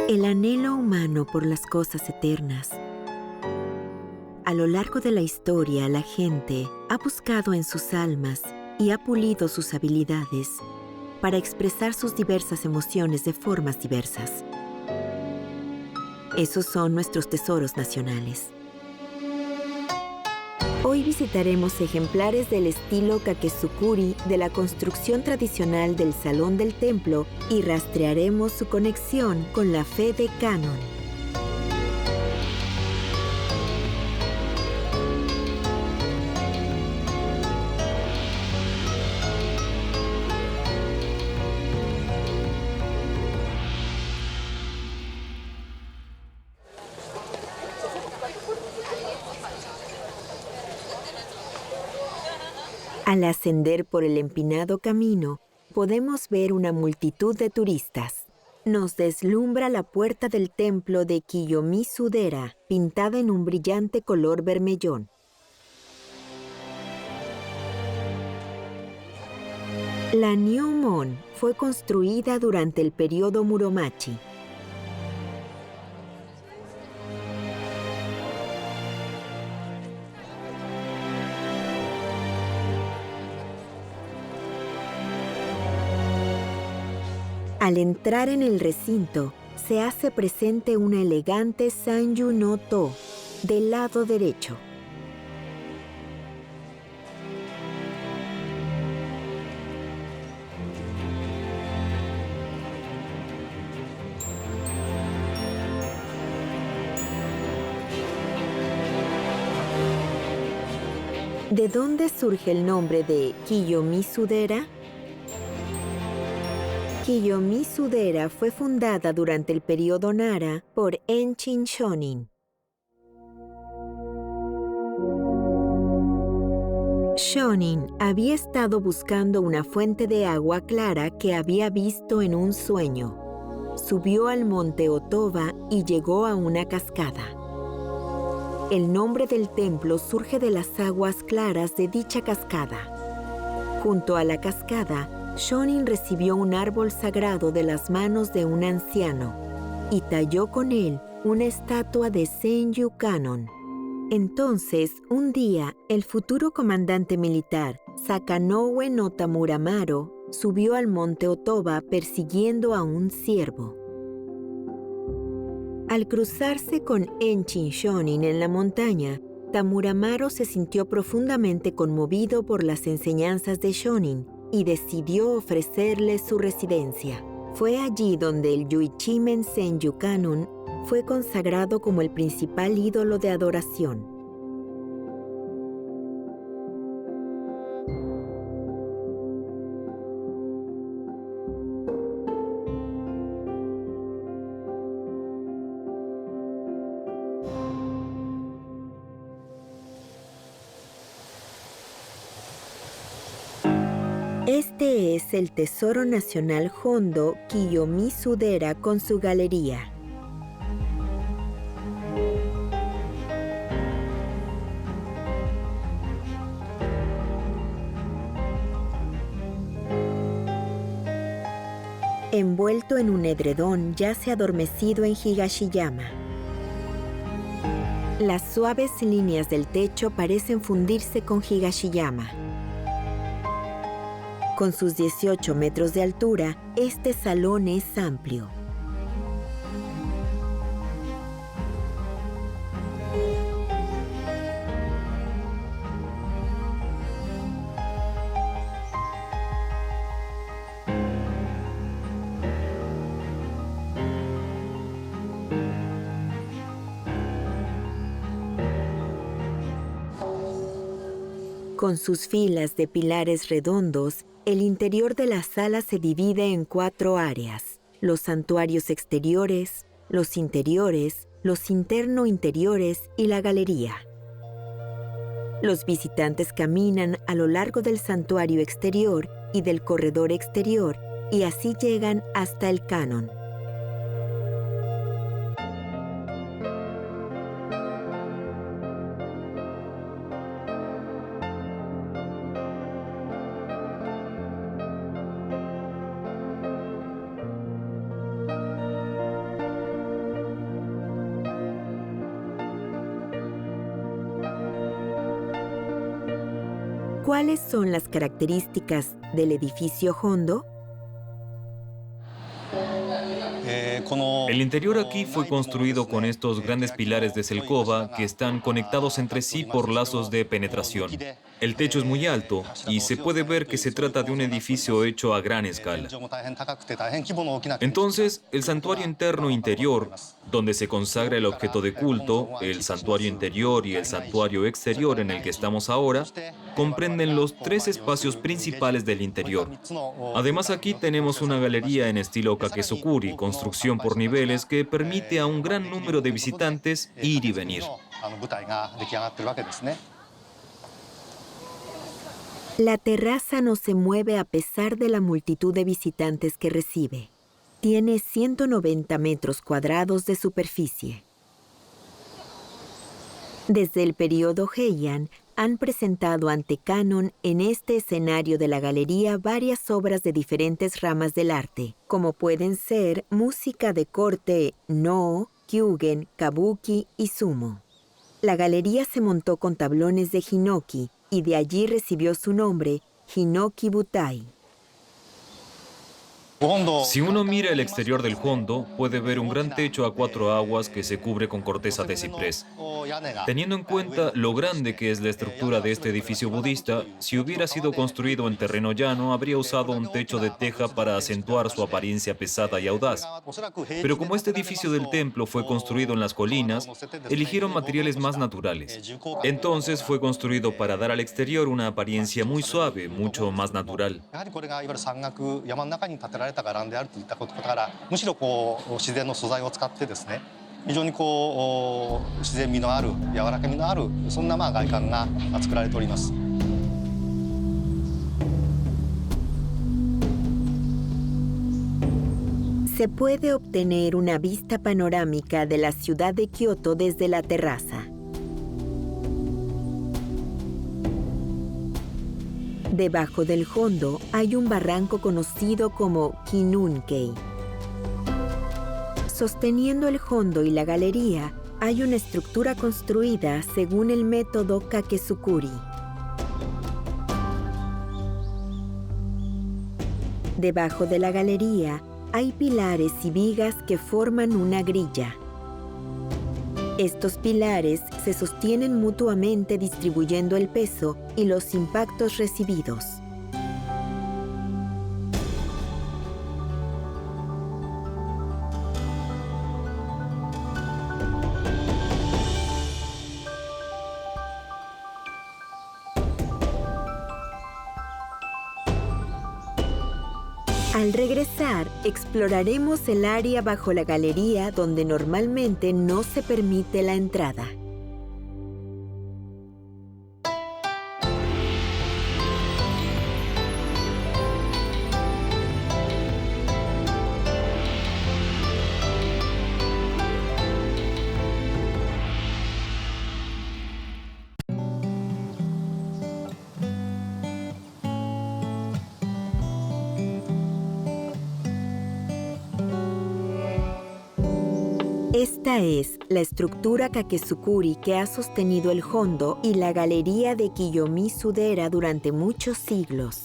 El anhelo humano por las cosas eternas. A lo largo de la historia, la gente ha buscado en sus almas y ha pulido sus habilidades para expresar sus diversas emociones de formas diversas. Esos son nuestros tesoros nacionales. Hoy visitaremos ejemplares del estilo Kakezukuri de la construcción tradicional del Salón del Templo y rastrearemos su conexión con la fe de Kannon. Al ascender por el empinado camino, podemos ver una multitud de turistas. Nos deslumbra la puerta del templo de Kiyomizu-dera, pintada en un brillante color bermellón. La Nyoumon fue construida durante el periodo Muromachi. Al entrar en el recinto, se hace presente una elegante Sanju no To del lado derecho. ¿De dónde surge el nombre de Kiyomizu-dera? Kiyomizu-dera fue fundada durante el periodo Nara por Enchin Shonin. Shonin había estado buscando una fuente de agua clara que había visto en un sueño. Subió al monte Otoba y llegó a una cascada. El nombre del templo surge de las aguas claras de dicha cascada. Junto a la cascada, Shonin recibió un árbol sagrado de las manos de un anciano y talló con él una estatua de Senju Kannon. Entonces, un día, el futuro comandante militar, Sakanoue no Tamuramaro, subió al monte Otoba persiguiendo a un ciervo. Al cruzarse con Enchin Shonin en la montaña, Tamuramaro se sintió profundamente conmovido por las enseñanzas de Shonin y decidió ofrecerle su residencia. Fue allí donde el Yuichimen Senju Kannon fue consagrado como el principal ídolo de adoración. Este es el Tesoro Nacional Hondo Kiyomizu-dera con su galería. Envuelto en un edredón yace adormecido en Higashiyama. Las suaves líneas del techo parecen fundirse con Higashiyama. Con sus 18 metros de altura, este salón es amplio. Con sus filas de pilares redondos, el interior de la sala se divide en 4 áreas: los santuarios exteriores, los interiores, los interno-interiores y la galería. Los visitantes caminan a lo largo del santuario exterior y del corredor exterior y así llegan hasta el Kannon. ¿Cuáles son las características del edificio Hondo? El interior aquí fue construido con estos grandes pilares de Selkova que están conectados entre sí por lazos de penetración. El techo es muy alto y se puede ver que se trata de un edificio hecho a gran escala. Entonces, el santuario interno interior, donde se consagra el objeto de culto, el santuario interior y el santuario exterior en el que estamos ahora, comprenden los tres espacios principales del interior. Además, aquí tenemos una galería en estilo Kakesukuri, construcción por niveles que permite a un gran número de visitantes ir y venir. La terraza no se mueve a pesar de la multitud de visitantes que recibe. Tiene 190 metros cuadrados de superficie. Desde el periodo Heian, han presentado ante Canon en este escenario de la galería varias obras de diferentes ramas del arte, como pueden ser música de corte No, Kyugen, Kabuki y Sumo. La galería se montó con tablones de Hinoki y de allí recibió su nombre, Hinoki Butai. Si uno mira el exterior del Hondo, puede ver un gran techo a cuatro aguas que se cubre con corteza de ciprés. Teniendo en cuenta lo grande que es la estructura de este edificio budista, si hubiera sido construido en terreno llano, habría usado un techo de teja para acentuar su apariencia pesada y audaz. Pero como este edificio del templo fue construido en las colinas, eligieron materiales más naturales. Entonces fue construido para dar al exterior una apariencia muy suave, mucho más natural. Se puede obtener una vista panorámica de la ciudad de Kioto desde la terraza. Debajo del Hondo hay un barranco conocido como Kinunkei. Sosteniendo el Hondo y la galería, hay una estructura construida según el método Kakesukuri. Debajo de la galería hay pilares y vigas que forman una grilla. Estos pilares se sostienen mutuamente distribuyendo el peso y los impactos recibidos. Al regresar, exploraremos el área bajo la galería donde normalmente no se permite la entrada. Esta es la estructura Kakesukuri que ha sostenido el Hondo y la galería de Kiyomi-Sudera durante muchos siglos.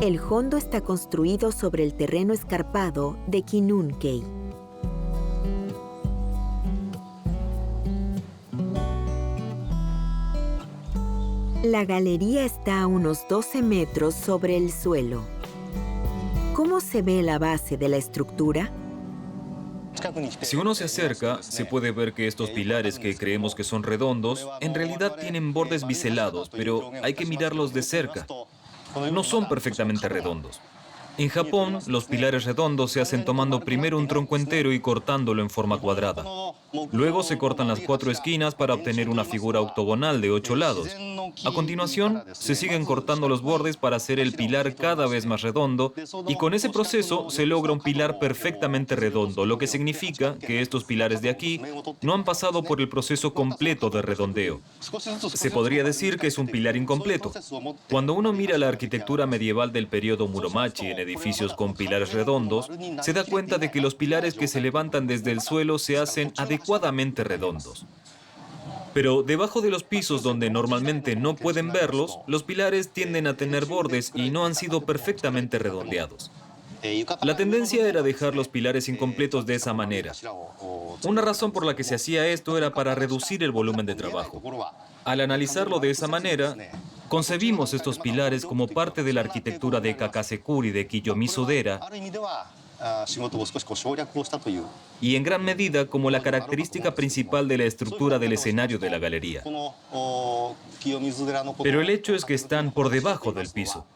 El Hondo está construido sobre el terreno escarpado de Kinunkei. La galería está a unos 12 metros sobre el suelo. ¿Cómo se ve la base de la estructura? Si uno se acerca, se puede ver que estos pilares que creemos que son redondos, en realidad tienen bordes biselados, pero hay que mirarlos de cerca. No son perfectamente redondos. En Japón, los pilares redondos se hacen tomando primero un tronco entero y cortándolo en forma cuadrada. Luego se cortan las 4 esquinas para obtener una figura octogonal de 8 lados. A continuación, se siguen cortando los bordes para hacer el pilar cada vez más redondo y con ese proceso se logra un pilar perfectamente redondo, lo que significa que estos pilares de aquí no han pasado por el proceso completo de redondeo. Se podría decir que es un pilar incompleto. Cuando uno mira la arquitectura medieval del periodo Muromachi en edificios con pilares redondos, se da cuenta de que los pilares que se levantan desde el suelo se hacen adecuadamente redondos. Pero debajo de los pisos donde normalmente no pueden verlos, los pilares tienden a tener bordes y no han sido perfectamente redondeados. La tendencia era dejar los pilares incompletos de esa manera. Una razón por la que se hacía esto era para reducir el volumen de trabajo. Al analizarlo de esa manera, concebimos estos pilares como parte de la arquitectura de Kakasekuri de Kiyomizu-dera y en gran medida como la característica principal de la estructura del escenario de la galería. Pero el hecho es que están por debajo del piso.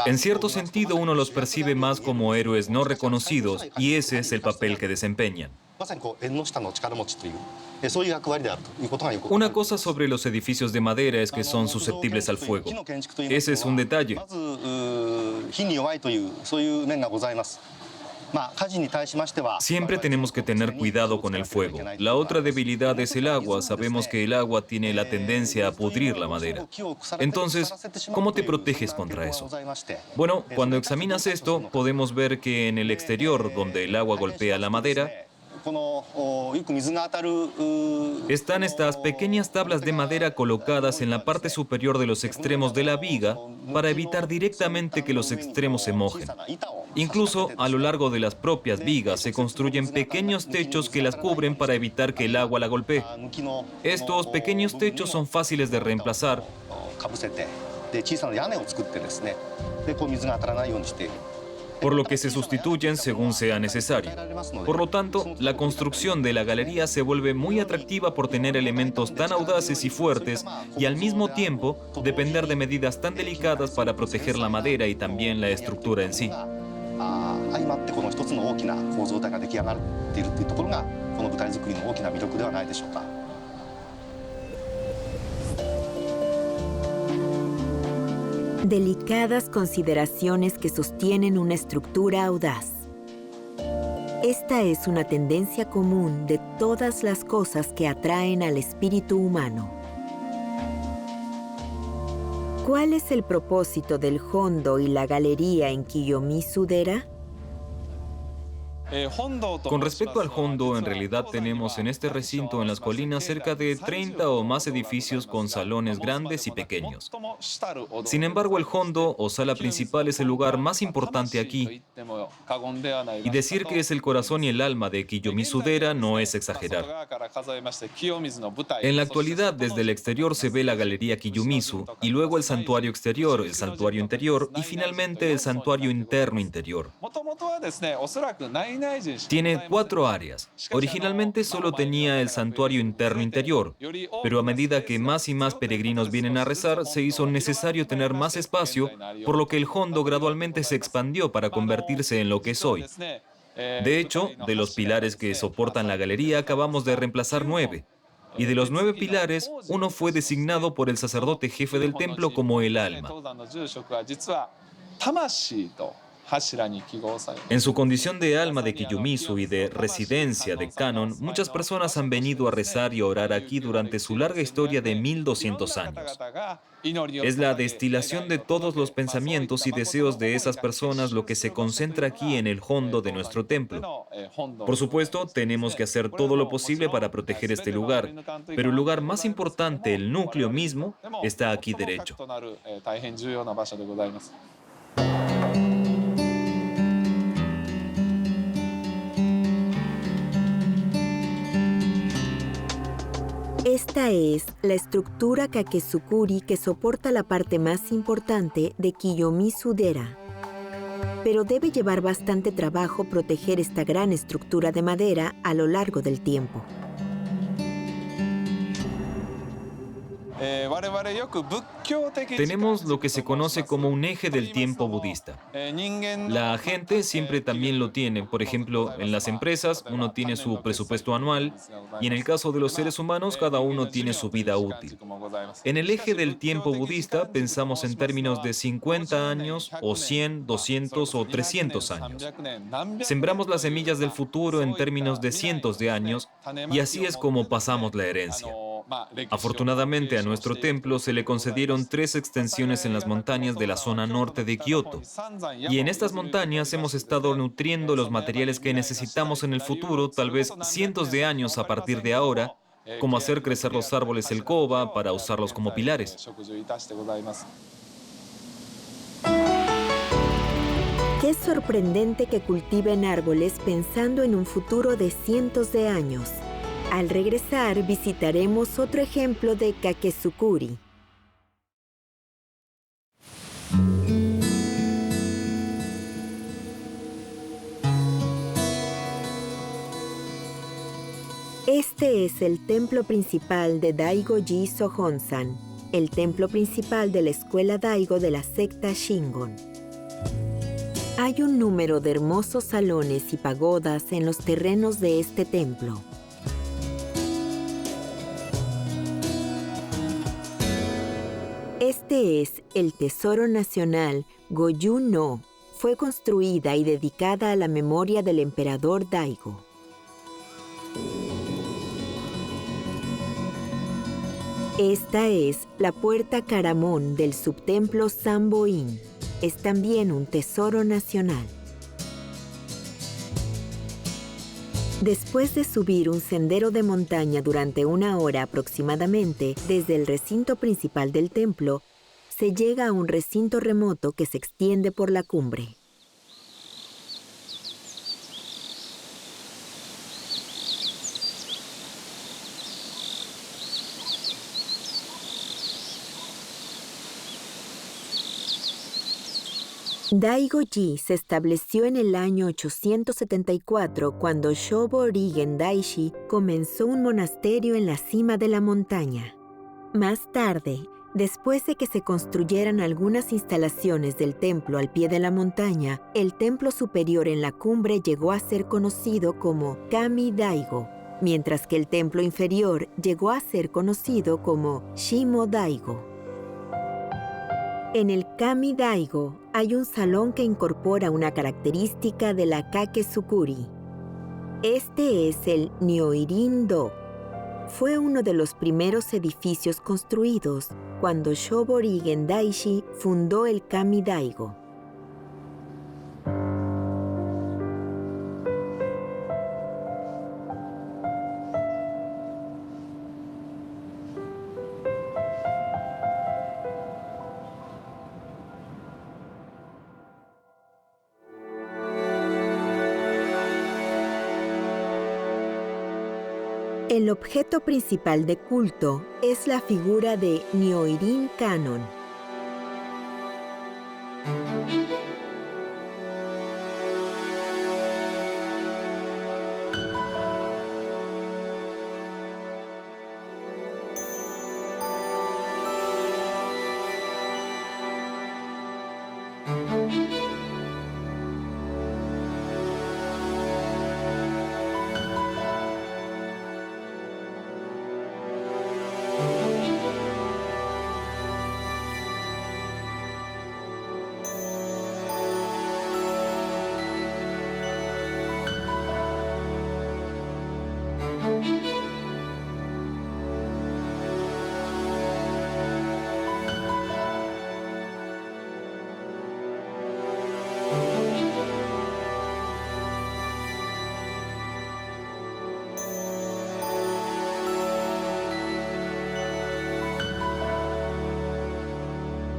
En cierto sentido, uno los percibe más como héroes no reconocidos y ese es el papel que desempeñan. Una cosa sobre los edificios de madera es que son susceptibles al fuego. Ese es un detalle. Siempre tenemos que tener cuidado con el fuego. La otra debilidad es el agua. Sabemos que el agua tiene la tendencia a pudrir la madera. Entonces, ¿cómo te proteges contra eso? Bueno, cuando examinas esto, podemos ver que en el exterior, donde el agua golpea la madera, están estas pequeñas tablas de madera colocadas en la parte superior de los extremos de la viga para evitar directamente que los extremos se mojen. Incluso a lo largo de las propias vigas se construyen pequeños techos que las cubren para evitar que el agua la golpee. Estos pequeños techos son fáciles de reemplazar por lo que se sustituyen según sea necesario. Por lo tanto, la construcción de la galería se vuelve muy atractiva por tener elementos tan audaces y fuertes y al mismo tiempo depender de medidas tan delicadas para proteger la madera y también la estructura en sí. Delicadas consideraciones que sostienen una estructura audaz. Esta es una tendencia común de todas las cosas que atraen al espíritu humano. ¿Cuál es el propósito del Hondo y la galería en Kiyomizu-dera? Con respecto al Hondo, en realidad tenemos en este recinto en las colinas cerca de 30 o más edificios con salones grandes y pequeños. Sin embargo, el Hondo o sala principal es el lugar más importante aquí. Y decir que es el corazón y el alma de Kiyomizu-dera no es exagerar. En la actualidad, desde el exterior se ve la galería Kiyomizu y luego el santuario exterior, el santuario interior y finalmente el santuario interno interior. Tiene 4 áreas. Originalmente solo tenía el santuario interno interior, pero a medida que más y más peregrinos vienen a rezar, se hizo necesario tener más espacio, por lo que el Hondo gradualmente se expandió para convertirse en lo que es hoy. De hecho, de los pilares que soportan la galería acabamos de reemplazar 9. Y de los 9 pilares, uno fue designado por el sacerdote jefe del templo como el alma. En su condición de alma de Kiyomizu y de residencia de Kannon, muchas personas han venido a rezar y a orar aquí durante su larga historia de 1200 años. Es la destilación de todos los pensamientos y deseos de esas personas lo que se concentra aquí en el Hondo de nuestro templo. Por supuesto, tenemos que hacer todo lo posible para proteger este lugar, pero el lugar más importante, el núcleo mismo, está aquí derecho. Esta es la estructura Kakesukuri que soporta la parte más importante de Kiyomizu-dera. Pero debe llevar bastante trabajo proteger esta gran estructura de madera a lo largo del tiempo. Tenemos lo que se conoce como un eje del tiempo budista. La gente siempre también lo tiene. Por ejemplo, en las empresas uno tiene su presupuesto anual y en el caso de los seres humanos cada uno tiene su vida útil. En el eje del tiempo budista pensamos en términos de 50 años o 100, 200 o 300 años. Sembramos las semillas del futuro en términos de cientos de años y así es como pasamos la herencia. Afortunadamente a nuestro templo se le concedieron 3 extensiones en las montañas de la zona norte de Kioto. Y en estas montañas hemos estado nutriendo los materiales que necesitamos en el futuro, tal vez cientos de años a partir de ahora, como hacer crecer los árboles el koba para usarlos como pilares. Qué sorprendente que cultiven árboles pensando en un futuro de cientos de años. Al regresar, visitaremos otro ejemplo de kakezukuri. Este es el templo principal de Daigo-ji Sohonsan, el templo principal de la escuela Daigo de la secta Shingon. Hay un número de hermosos salones y pagodas en los terrenos de este templo. Este es el Tesoro Nacional Goju-no. Fue construida y dedicada a la memoria del emperador Daigo. Esta es la puerta Karamon del subtemplo Sanbo-in. Es también un tesoro nacional. Después de subir un sendero de montaña durante 1 hora aproximadamente desde el recinto principal del templo, se llega a un recinto remoto que se extiende por la cumbre. Daigo-ji se estableció en el año 874 cuando Shobo Rigen Daishi comenzó un monasterio en la cima de la montaña. Más tarde, después de que se construyeran algunas instalaciones del templo al pie de la montaña, el templo superior en la cumbre llegó a ser conocido como Kami Daigo, mientras que el templo inferior llegó a ser conocido como Shimo Daigo. En el Kami Daigo hay un salón que incorpora una característica de la kakezukuri. Este es el Nyoirin-do. Fue uno de los primeros edificios construidos cuando Shobo Rigen Daishi fundó el Kami Daigo. El objeto principal de culto es la figura de Nyoirin Kannon.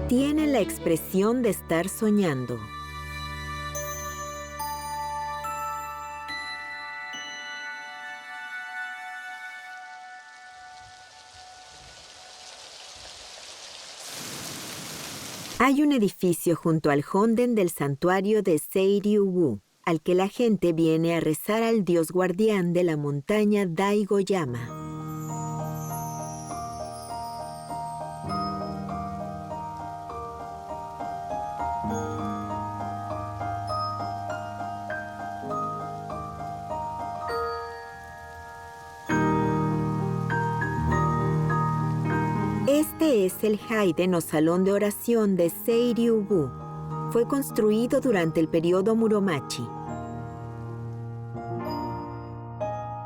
Tiene la expresión de estar soñando. Hay un edificio junto al honden del santuario de Seiryu-gu, al que la gente viene a rezar al dios guardián de la montaña Daigo-yama. Este es el Haiden o salón de oración de Seiryu-gu. Fue construido durante el periodo Muromachi.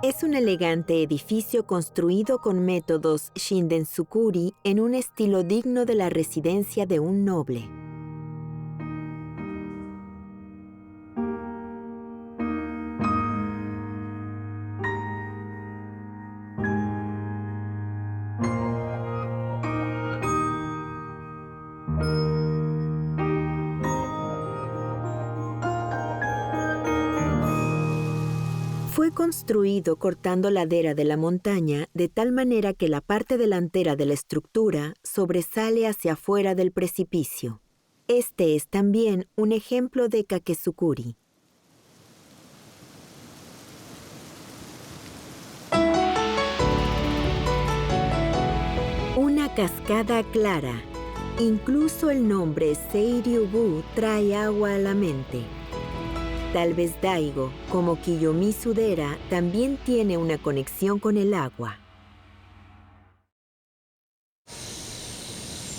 Es un elegante edificio construido con métodos Shindensukuri en un estilo digno de la residencia de un noble. Fue construido cortando ladera de la montaña de tal manera que la parte delantera de la estructura sobresale hacia afuera del precipicio. Este es también un ejemplo de kakesukuri. Una cascada clara. Incluso el nombre Seiryu-gu trae agua a la mente. Tal vez Daigo, como Kiyomizu-dera, también tiene una conexión con el agua.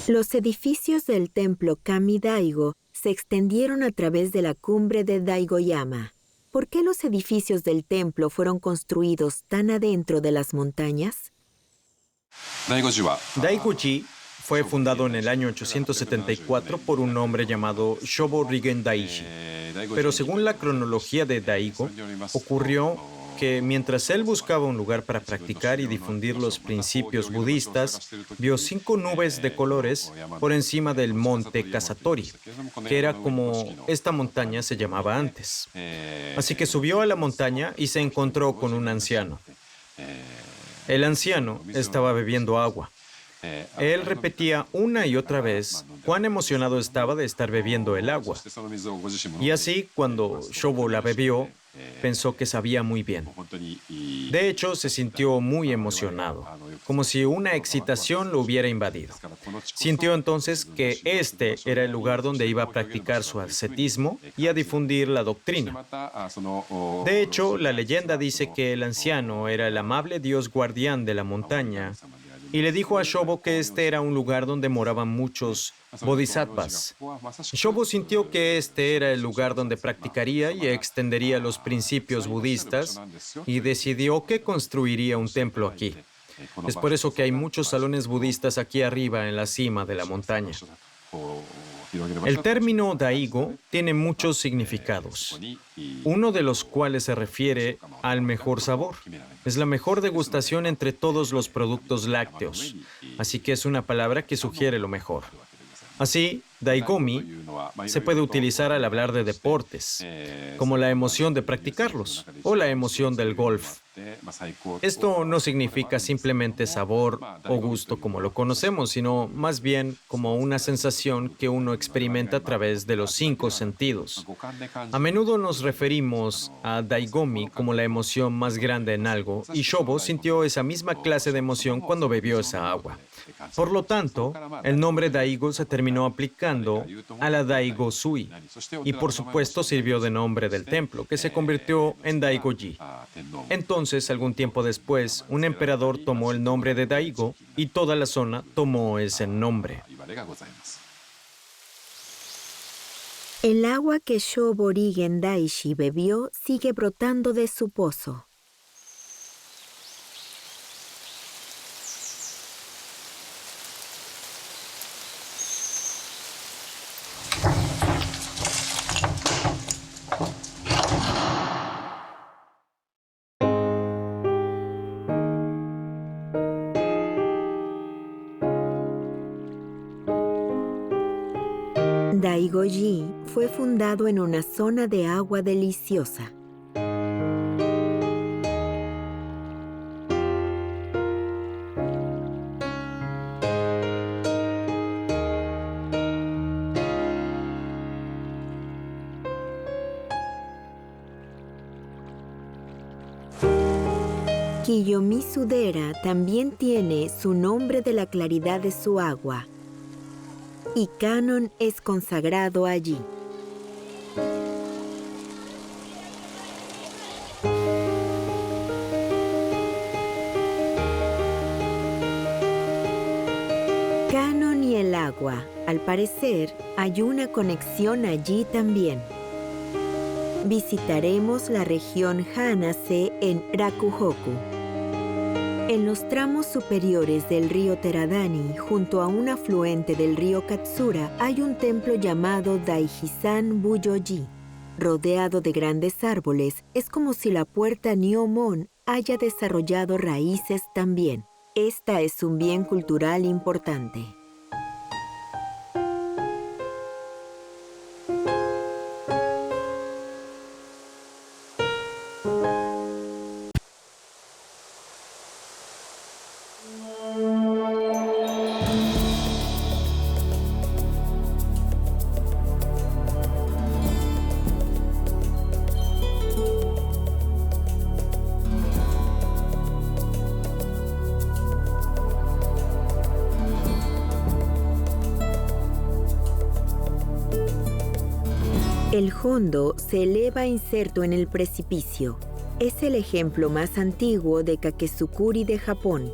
Los edificios del templo Kami-Daigo se extendieron a través de la cumbre de Daigoyama. ¿Por qué los edificios del templo fueron construidos tan adentro de las montañas? Daigo-ji fue fundado en el año 874 por un hombre llamado Shobo Rigen Daishi. Pero según la cronología de Daigo, ocurrió que mientras él buscaba un lugar para practicar y difundir los principios budistas, vio 5 nubes de colores por encima del monte Kasatori, que era como esta montaña se llamaba antes. Así que subió a la montaña y se encontró con un anciano. El anciano estaba bebiendo agua. Él repetía una y otra vez cuán emocionado estaba de estar bebiendo el agua. Y así, cuando Shobo la bebió, pensó que sabía muy bien. De hecho, se sintió muy emocionado, como si una excitación lo hubiera invadido. Sintió entonces que este era el lugar donde iba a practicar su ascetismo y a difundir la doctrina. De hecho, la leyenda dice que el anciano era el amable dios guardián de la montaña y le dijo a Shobo que este era un lugar donde moraban muchos bodhisattvas. Shobo sintió que este era el lugar donde practicaría y extendería los principios budistas y decidió que construiría un templo aquí. Es por eso que hay muchos salones budistas aquí arriba en la cima de la montaña. El término Daigo tiene muchos significados, uno de los cuales se refiere al mejor sabor. Es la mejor degustación entre todos los productos lácteos, así que es una palabra que sugiere lo mejor. Así, Daigomi se puede utilizar al hablar de deportes, como la emoción de practicarlos o la emoción del golf. Esto no significa simplemente sabor o gusto como lo conocemos, sino más bien como una sensación que uno experimenta a través de los 5 sentidos. A menudo nos referimos a Daigomi como la emoción más grande en algo, y Shobo sintió esa misma clase de emoción cuando bebió esa agua. Por lo tanto, el nombre Daigo se terminó aplicando a la Daigo-zui y por supuesto sirvió de nombre del templo, que se convirtió en Daigo-ji. Entonces, algún tiempo después, un emperador tomó el nombre de Daigo y toda la zona tomó ese nombre. El agua que Shobo Rigen Daishi bebió sigue brotando de su pozo. Daigo-ji fue fundado en una zona de agua deliciosa. Kiyomizu-dera también tiene su nombre de la claridad de su agua, y Kannon es consagrado allí. Kannon y el agua, al parecer, hay una conexión allí también. visitaremos la región Hanase en Rakuhoku. En los tramos superiores del río Teradani, junto a un afluente del río Katsura, hay un templo llamado Daijizan Buyoji. Rodeado de grandes árboles, es como si la puerta Nyomon haya desarrollado raíces también. Esta es un bien cultural importante. El Hondo se eleva inserto en el precipicio. Es el ejemplo más antiguo de kakezukuri de Japón.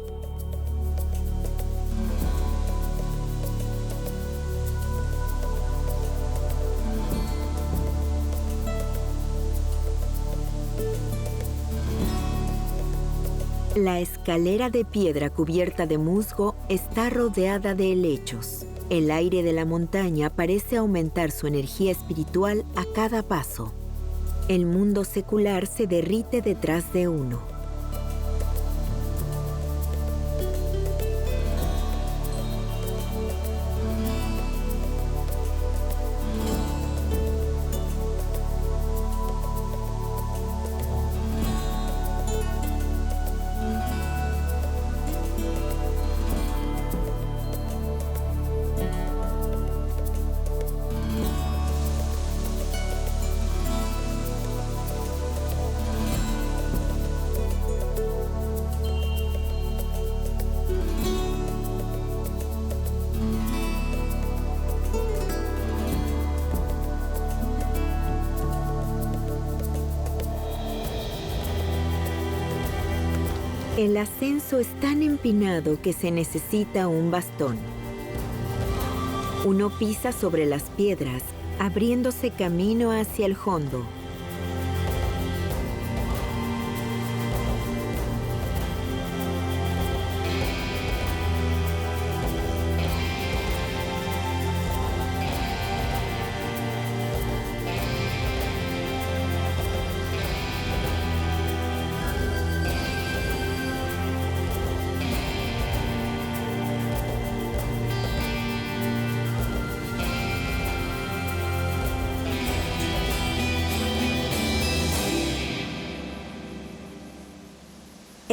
La escalera de piedra cubierta de musgo está rodeada de helechos. El aire de la montaña parece aumentar su energía espiritual a cada paso. El mundo secular se derrite detrás de uno. El ascenso es tan empinado que se necesita un bastón. Uno pisa sobre las piedras, abriéndose camino hacia el Hondo.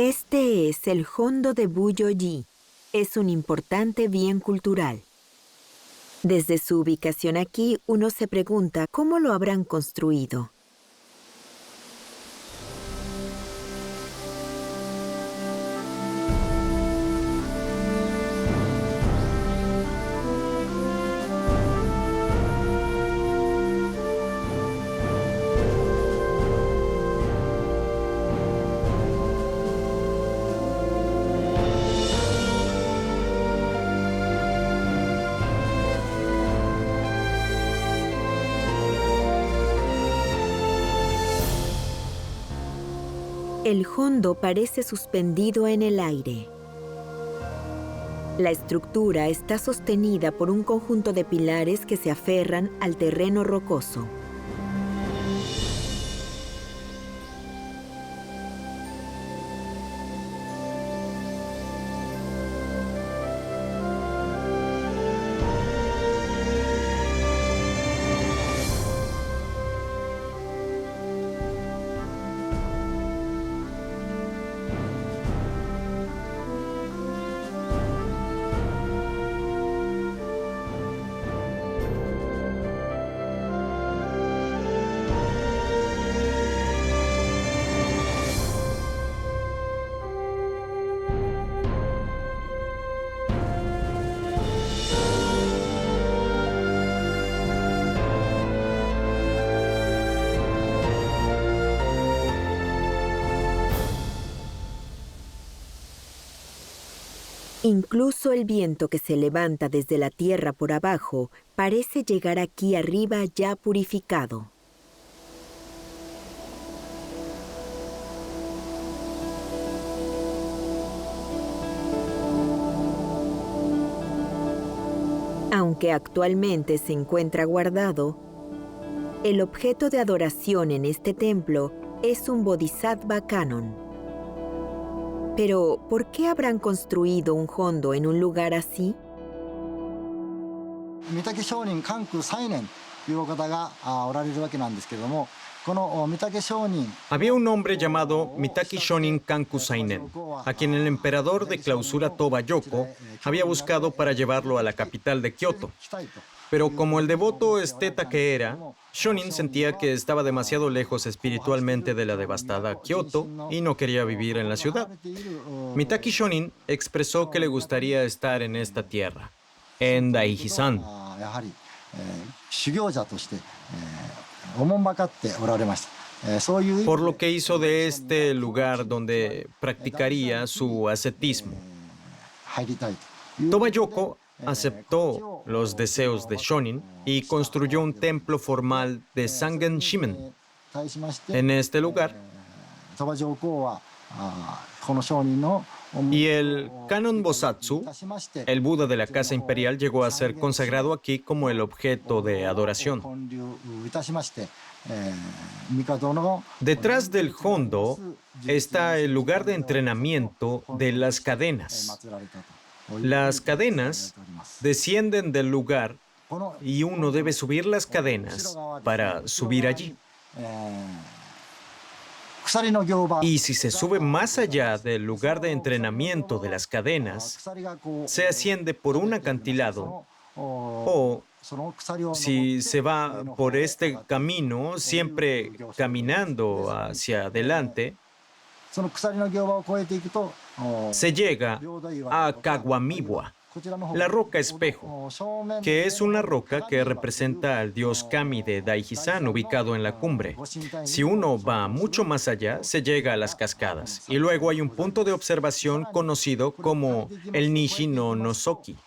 Este es el Hondo de Buyoji. Es un importante bien cultural. Desde su ubicación aquí, uno se pregunta cómo lo habrán construido. El Hondo parece suspendido en el aire. La estructura está sostenida por un conjunto de pilares que se aferran al terreno rocoso. Incluso el viento que se levanta desde la tierra por abajo parece llegar aquí arriba ya purificado. Aunque actualmente se encuentra guardado, el objeto de adoración en este templo es un Bodhisattva Kannon. Pero, ¿por qué habrán construido un hondo en un lugar así? Mitake Shonin Kanku Sainen というお方がおられるわけなんですけれども、このMitake Shonin. Había un hombre llamado Mitake Shonin Kankusainen, a quien el emperador de clausura Toba Yoko había buscado para llevarlo a la capital de Kioto. Pero como el devoto esteta que era, Shonin sentía que estaba demasiado lejos espiritualmente de la devastada Kioto y no quería vivir en la ciudad. Mitake Shonin expresó que le gustaría estar en esta tierra, en Daiji-san. Por lo que hizo de este el lugar donde practicaría su ascetismo. Toba Yoko aceptó los deseos de Shonin y construyó un templo formal de Sangen Shimen. En este lugar, y el Kannon Bosatsu, el Buda de la Casa Imperial, llegó a ser consagrado aquí como el objeto de adoración. Detrás del hondo está el lugar de entrenamiento de las cadenas. Las cadenas descienden del lugar y uno debe subir las cadenas para subir allí. Y si se sube más allá del lugar de entrenamiento de las cadenas, se asciende por un acantilado o, si se va por este camino, siempre caminando hacia adelante, se llega a Kawamiwa, la roca espejo, que es una roca que representa al dios Kami de Daiji-san ubicado en la cumbre. Si uno va mucho más allá, se llega a las cascadas. Y luego hay un punto de observación conocido como el Nishi no Nozoki,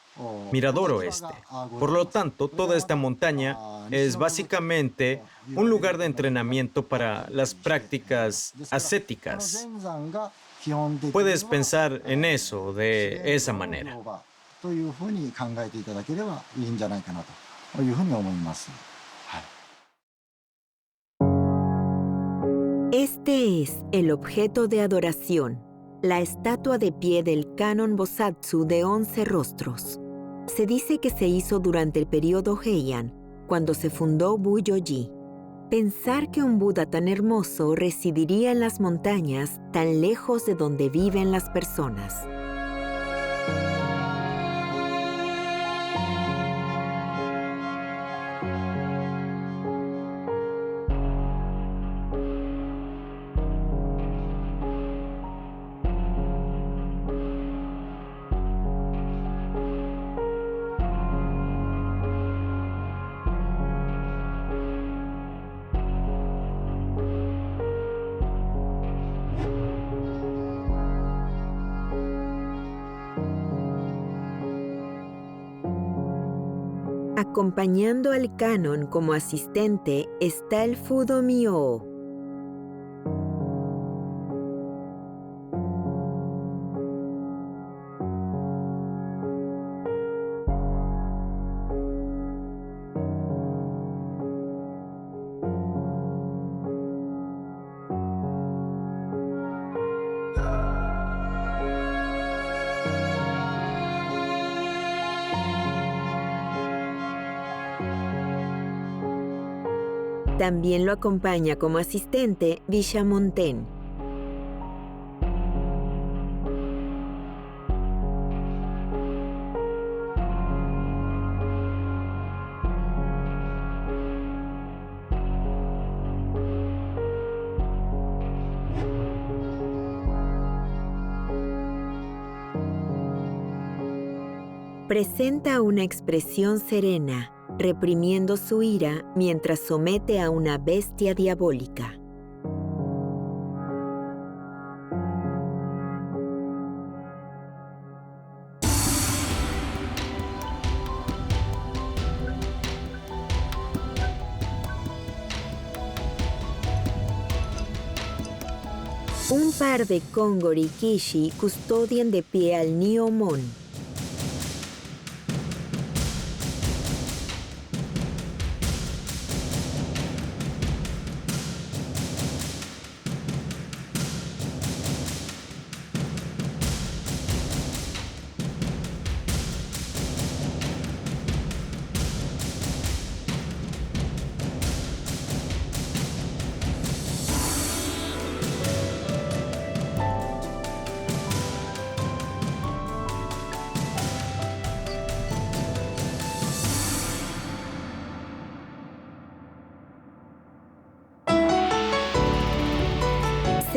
mirador oeste. Por lo tanto, toda esta montaña es básicamente un lugar de entrenamiento para las prácticas ascéticas. Puedes pensar en eso de esa manera. Este es el objeto de adoración, la estatua de pie del Kannon Bosatsu de 11 rostros. Se dice que se hizo durante el periodo Heian, cuando se fundó Buyoji. Pensar que un Buda tan hermoso residiría en las montañas tan lejos de donde viven las personas. Acompañando al Kannon como asistente está el Fudo Myō. También lo acompaña como asistente Bishamonten. Presenta una expresión serena, reprimiendo su ira mientras somete a una bestia diabólica. Un par de Kongori Kishi custodian de pie al Nihonmon.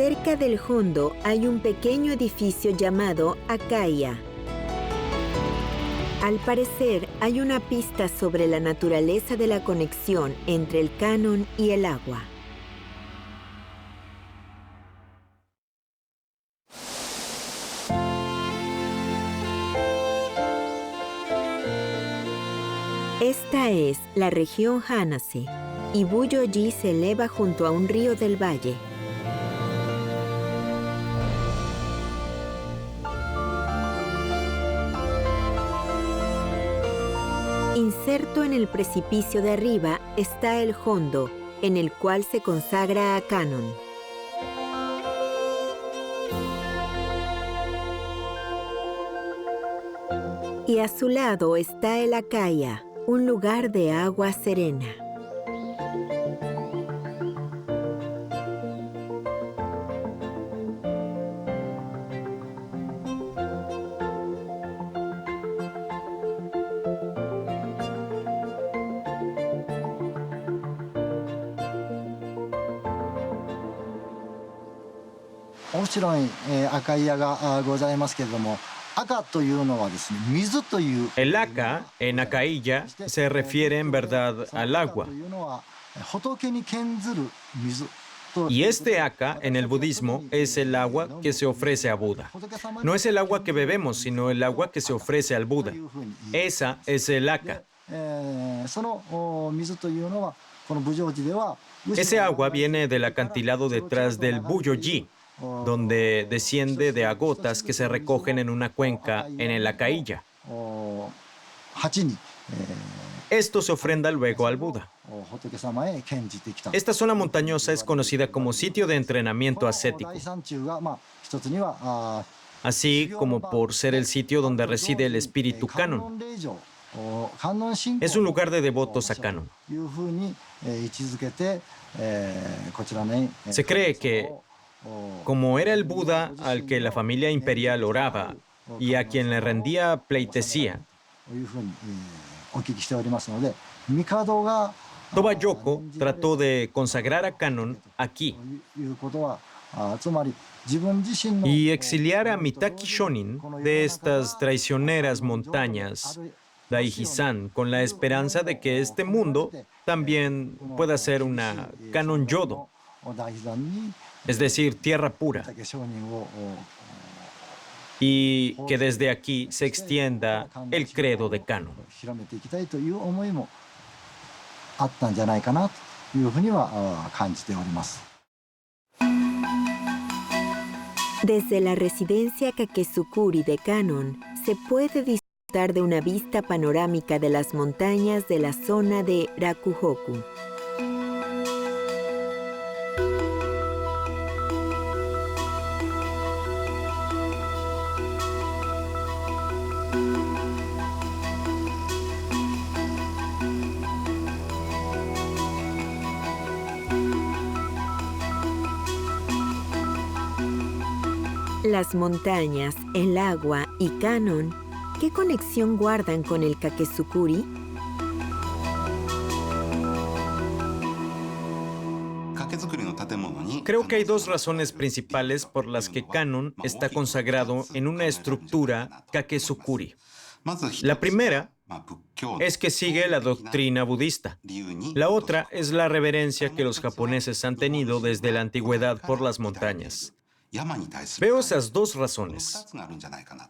Cerca del Hondo hay un pequeño edificio llamado Akaya. Al parecer, hay una pista sobre la naturaleza de la conexión entre el canon y el agua. Esta es la región Hanase, y Buyo-ji se eleva junto a un río del valle. Inserto en el precipicio de arriba está el Hondo, en el cual se consagra a Kanon. Y a su lado está el Akaya, un lugar de agua serena. El aka en Akaiya se refiere en verdad al agua. Y este aka en el budismo es el agua que se ofrece a Buda. No es el agua que bebemos, sino el agua que se ofrece al Buda. Esa es el aka. Ese agua viene del acantilado detrás del Buyo-ji, donde desciende de a gotas que se recogen en una cuenca en el Akaiya. Esto se ofrenda luego al Buda. Esta zona montañosa es conocida como sitio de entrenamiento ascético, así como por ser el sitio donde reside el espíritu Kanon. Es un lugar de devotos a Kanon. Se cree que, como era el Buda al que la familia imperial oraba y a quien le rendía pleitesía, Toba-yoko trató de consagrar a Kanon aquí y exiliar a Mitaki Shonin de estas traicioneras montañas Daiji-san con la esperanza de que este mundo también pueda ser una Kanon Yodo, es decir, tierra pura, y que desde aquí se extienda el credo de Kanon. Desde la residencia Kakesukuri de Kanon se puede disfrutar de una vista panorámica de las montañas de la zona de Rakuhoku. Las montañas, el agua y Kanon, ¿qué conexión guardan con el Kakesukuri? Creo que hay dos razones principales por las que Kanon está consagrado en una estructura Kakesukuri. La primera es que sigue la doctrina budista. La otra es la reverencia que los japoneses han tenido desde la antigüedad por las montañas. Veo esas dos razones.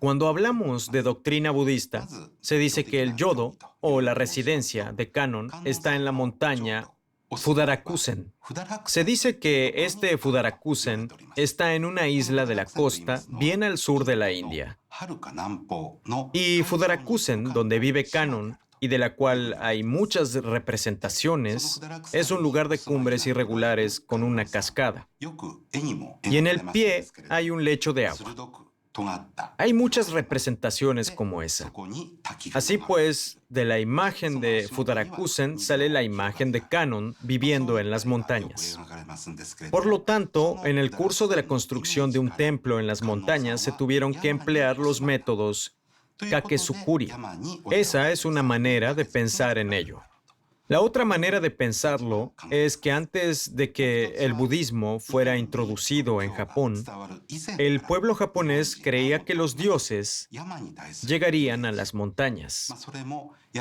Cuando hablamos de doctrina budista, se dice que el yodo, o la residencia de Kanon, está en la montaña Fudarakusen. Se dice que este Fudarakusen está en una isla de la costa bien al sur de la India. Y Fudarakusen, donde vive Kanon, y de la cual hay muchas representaciones, es un lugar de cumbres irregulares con una cascada. Y en el pie hay un lecho de agua. Hay muchas representaciones como esa. Así pues, de la imagen de Fudarakusen sale la imagen de Kanon viviendo en las montañas. Por lo tanto, en el curso de la construcción de un templo en las montañas se tuvieron que emplear los métodos Kakesukuri. Esa es una manera de pensar en ello. La otra manera de pensarlo es que antes de que el budismo fuera introducido en Japón, el pueblo japonés creía que los dioses llegarían a las montañas.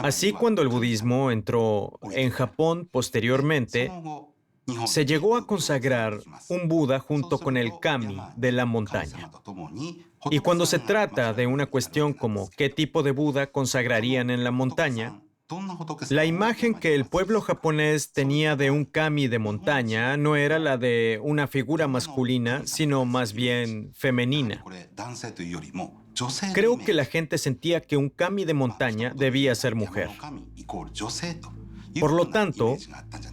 Así, cuando el budismo entró en Japón posteriormente, se llegó a consagrar un Buda junto con el kami de la montaña. Y cuando se trata de una cuestión como qué tipo de Buda consagrarían en la montaña, la imagen que el pueblo japonés tenía de un kami de montaña no era la de una figura masculina, sino más bien femenina. Creo que la gente sentía que un kami de montaña debía ser mujer. Por lo tanto,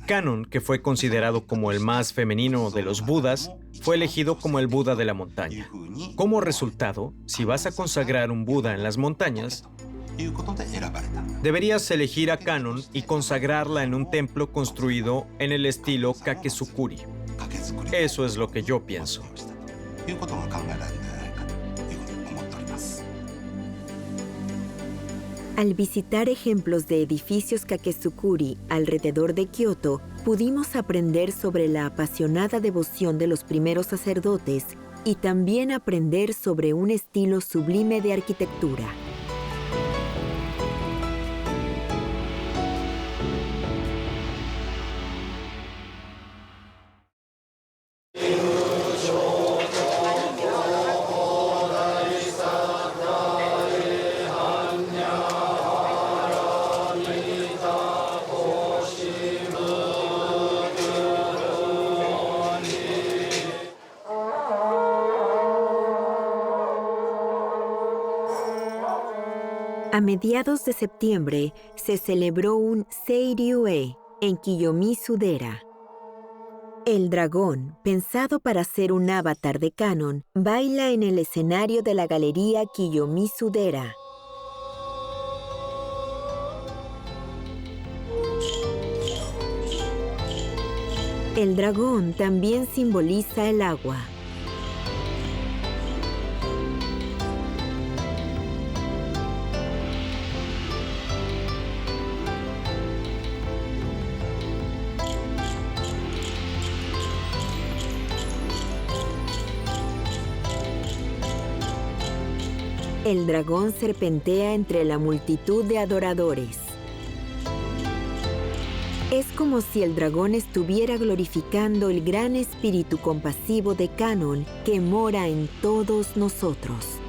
Kannon, que fue considerado como el más femenino de los Budas, fue elegido como el Buda de la montaña. Como resultado, si vas a consagrar un Buda en las montañas, deberías elegir a Kannon y consagrarla en un templo construido en el estilo Kakezukuri. Eso es lo que yo pienso. Al visitar ejemplos de edificios Kakezukuri alrededor de Kioto, pudimos aprender sobre la apasionada devoción de los primeros sacerdotes y también aprender sobre un estilo sublime de arquitectura. A mediados de septiembre se celebró un Seiryu-e en Kiyomizu-dera. El dragón, pensado para ser un avatar de Kannon, baila en el escenario de la galería Kiyomizu-dera. El dragón también simboliza el agua. El dragón serpentea entre la multitud de adoradores. Es como si el dragón estuviera glorificando el gran espíritu compasivo de Kannon que mora en todos nosotros.